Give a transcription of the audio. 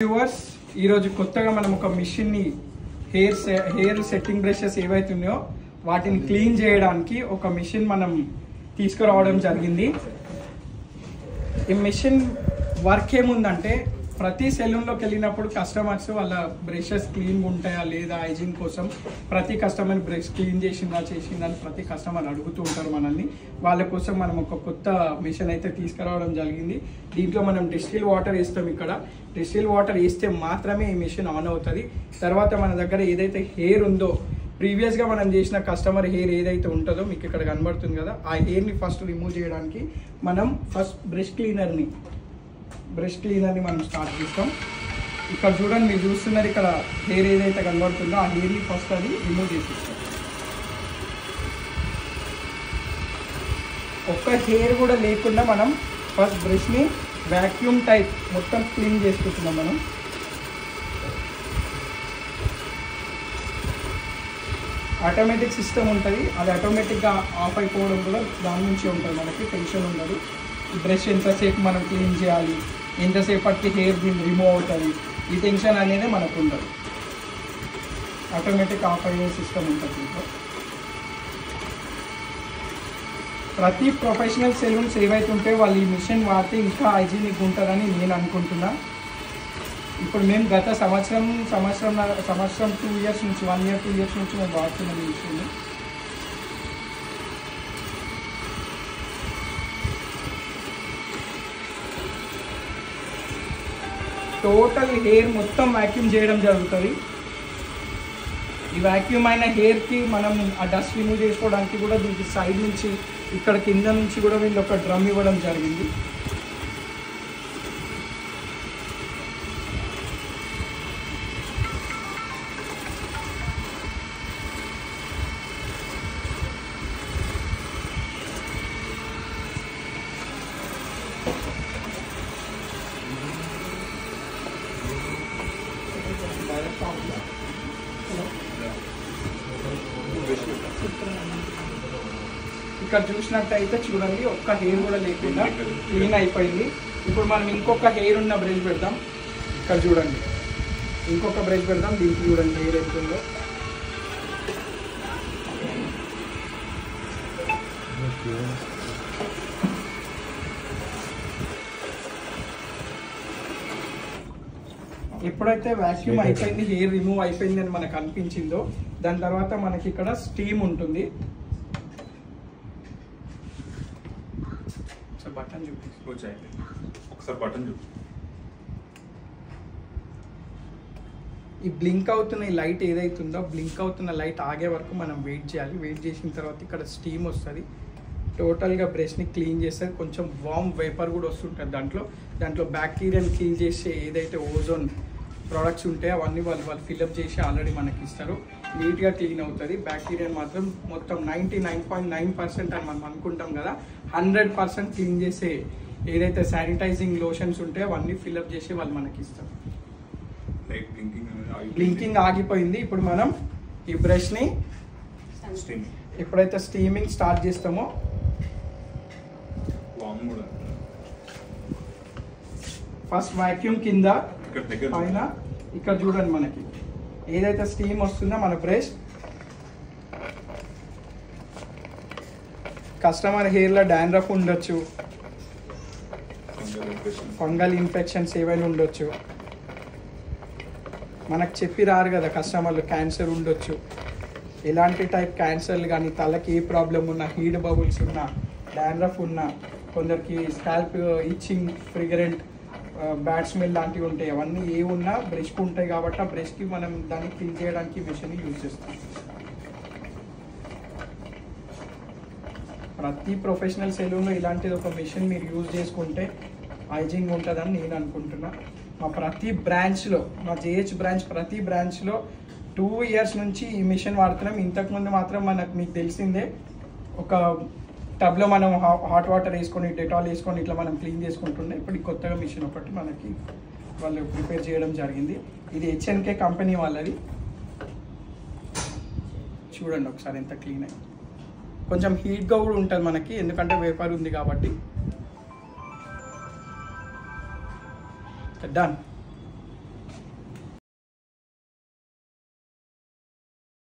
Viewers ఈరోజు కొత్తగా మనం ఒక మిషన్ని హెయిర్ సెట్టింగ్ బ్రషెస్ ఏవైతే ఉన్నాయో వాటిని క్లీన్ చేయడానికి ఒక మిషన్ మనం తీసుకురావడం జరిగింది. ఈ మిషన్ వర్క్ ఏముందంటే ప్రతి సెలూన్లోకి వెళ్ళినప్పుడు కస్టమర్స్ వాళ్ళ బ్రషెస్ క్లీన్గా ఉంటాయా లేదా హైజీన్ కోసం ప్రతి కస్టమర్ బ్రష్ క్లీన్ చేసిందా అని ప్రతి కస్టమర్ అడుగుతూ ఉంటారు మనల్ని. వాళ్ళ కోసం మనం ఒక కొత్త మిషన్ అయితే తీసుకురావడం జరిగింది. దీంట్లో మనం డిస్టిల్ వాటర్ వేస్తాం. ఇక్కడ డిస్టిల్ వాటర్ వేస్తే మాత్రమే ఈ మిషన్ ఆన్ అవుతుంది. తర్వాత మన దగ్గర ఏదైతే హెయిర్ ఉందో ప్రీవియస్గా మనం చేసిన కస్టమర్ హెయిర్ ఏదైతే ఉంటుందో మీకు ఇక్కడ కనబడుతుంది కదా, ఆ హెయిర్ని ఫస్ట్ రిమూవ్ చేయడానికి మనం ఫస్ట్ బ్రష్ క్లీనర్ని మనం స్టార్ట్ చేస్తాం. ఇక్కడ చూడండి, మీరు చూస్తున్నారు ఇక్కడ హెయిర్ ఏదైతే కనబడుతుందో ఆ హెయిర్ని ఫస్ట్ అది రిమూవ్ చేసేస్తాం. ఒక్క హెయిర్ కూడా లేకుండా మనం ఫస్ట్ బ్రష్ని వ్యాక్యూమ్ టైప్ మొత్తం క్లీన్ చేసుకుంటున్నాం. మనం ఆటోమేటిక్ సిస్టమ్ ఉంటుంది, అది ఆటోమేటిక్గా ఆఫ్ అయిపోవడం కూడా దాని నుంచి ఉంటుంది. మనకి టెన్షన్ ఉండదు. బ్రష్ ఎంతసేపు మనం క్లీన్ చేయాలి, ఎంతసేపటికి హెయిర్ దీన్ని రిమూవ్ అవుతుంది, ఈ టెన్షన్ అనేది మనకు ఉండదు. ఆటోమేటిక్ ఆఫ్ అయ్యే సిస్టమ్ ఉంటుంది. ప్రతి ప్రొఫెషనల్ సెలూన్స్ ఏవైతే ఉంటే వాళ్ళు ఈ మిషన్ వాడితే ఇంకా హైజీనిక్ ఉంటుందని నేను అనుకుంటున్నా. ఇప్పుడు మేము గత సంవత్సరం 2 ఇయర్స్ నుంచి 1 year 2 years నుంచి మేము వాడుతున్నాం ఈ మిషన్. టోటల్ హెయిర్ మొత్తం వ్యాక్యూమ్ చేయడం జరుగుతుంది. ఈ వ్యాక్యూమ్ అయిన హెయిర్కి మనం ఆ డస్ట్ రిమూవ్ చేసుకోవడానికి కూడా దీనికి సైడ్ నుంచి ఇక్కడ కింద నుంచి కూడా వీళ్ళు ఒక డ్రమ్ ఇవ్వడం జరిగింది. ఇక్కడ చూసినట్టయితే చూడండి, ఒక్క హెయిర్ కూడా లేకుండా క్లీన్ అయిపోయింది. ఇప్పుడు మనం ఇంకొక హెయిర్ ఉన్న బ్రష్ పెడదాం. ఇక్కడ చూడండి, ఇంకొక బ్రష్ పెడదాం. దీనికి చూడండి హెయిర్ ఎంత ఉందో. ఎప్పుడైతే వ్యాక్యూమ్ అయిపోయింది, హెయిర్ రిమూవ్ అయిపోయింది అని మనకు అనిపించిందో దాని తర్వాత మనకి ఇక్కడ స్టీమ్ ఉంటుంది. బటన్ చూపి ఈ బ్లింక్ అవుతున్న ఈ లైట్ ఏదైతే ఉందో బ్లింక్ అవుతున్న లైట్ ఆగే వరకు మనం వెయిట్ చేయాలి. వెయిట్ చేసిన తర్వాత ఇక్కడ స్టీమ్ వస్తుంది. టోటల్గా బ్రష్ని క్లీన్ చేస్తుంది. కొంచెం వామ్ వేపర్ కూడా వస్తుంటుంది దాంట్లో బ్యాక్టీరియాని క్లీన్ చేసే ఏదైతే ఓజోన్ ప్రోడక్ట్స్ ఉంటాయో అవన్నీ వాళ్ళు ఫిల్అప్ చేసి ఆల్రెడీ మనకి ఇస్తారు. నీట్గా క్లీన్ అవుతుంది. బ్యాక్టీరియా మాత్రం మొత్తం 99.9% అని మనం అనుకుంటాం కదా, 100% క్లీన్ చేసే ఏదైతే శానిటైజింగ్ లోషన్స్ ఉంటాయో అవన్నీ ఫిల్అప్ చేసి వాళ్ళు మనకి ఇస్తారు. బ్లింకింగ్ ఆగిపోయింది. ఇప్పుడు మనం ఈ బ్రష్ని ఎప్పుడైతే స్టీమింగ్ స్టార్ట్ చేస్తామో ఫస్ట్ వాక్యూమ్ కింద పైన ఇక్కడ చూడండి, మనకి ఏదైతే స్టీమ్ వస్తుందో మన బ్రష్ కస్టమర్ హెయిర్లో డాండ్రఫ్ ఉండొచ్చు, ఫంగల్ ఇన్ఫెక్షన్స్ ఏవైనా ఉండొచ్చు. మనకు చెప్పి రారు కదా కస్టమర్లు, క్యాన్సర్ ఉండొచ్చు. ఎలాంటి టైప్ క్యాన్సర్లు కానీ, తలకి ఏ ప్రాబ్లం ఉన్నా, హీట్ బబుల్స్ ఉన్నా, డాండ్రఫ్ ఉన్నా, కొందరికి స్కాల్ప్ ఇచ్చింగ్, ఫ్రిగరెంట్, బ్యాడ్ స్మెల్ లాంటివి ఉంటాయి. అవన్నీ ఏ ఉన్నా బ్రష్కి ఉంటాయి కాబట్టి ఆ బ్రష్కి మనం దాన్ని క్లీన్ చేయడానికి మిషన్ యూజ్ చేస్తాం. ప్రతి ప్రొఫెషనల్ సెలూన్లో ఇలాంటిది ఒక మిషన్ మీరు యూజ్ చేసుకుంటే హైజీన్ ఉంటుందని నేను అనుకుంటున్నా. మా ప్రతి బ్రాంచ్లో, మా జేహెచ్ బ్రాంచ్ ప్రతి బ్రాంచ్లో 2 years నుంచి ఈ మిషన్ వాడుతున్నాం. ఇంతకుముందు మాత్రం మీకు తెలిసిందే, ఒక టబ్లో మనం హాట్ వాటర్ వేసుకొని డెటాల్ వేసుకొని ఇట్లా మనం క్లీన్ చేసుకుంటుండే. ఇప్పుడు కొత్తగా మిషన్ ఒకటి మనకి వాళ్ళు ప్రిపేర్ చేయడం జరిగింది. ఇది HNK కంపెనీ వాళ్ళది. చూడండి ఒకసారి ఎంత క్లీన్ అయ్యి. కొంచెం హీట్గా కూడా ఉంటుంది మనకి, ఎందుకంటే వేపర్ ఉంది కాబట్టి. Done.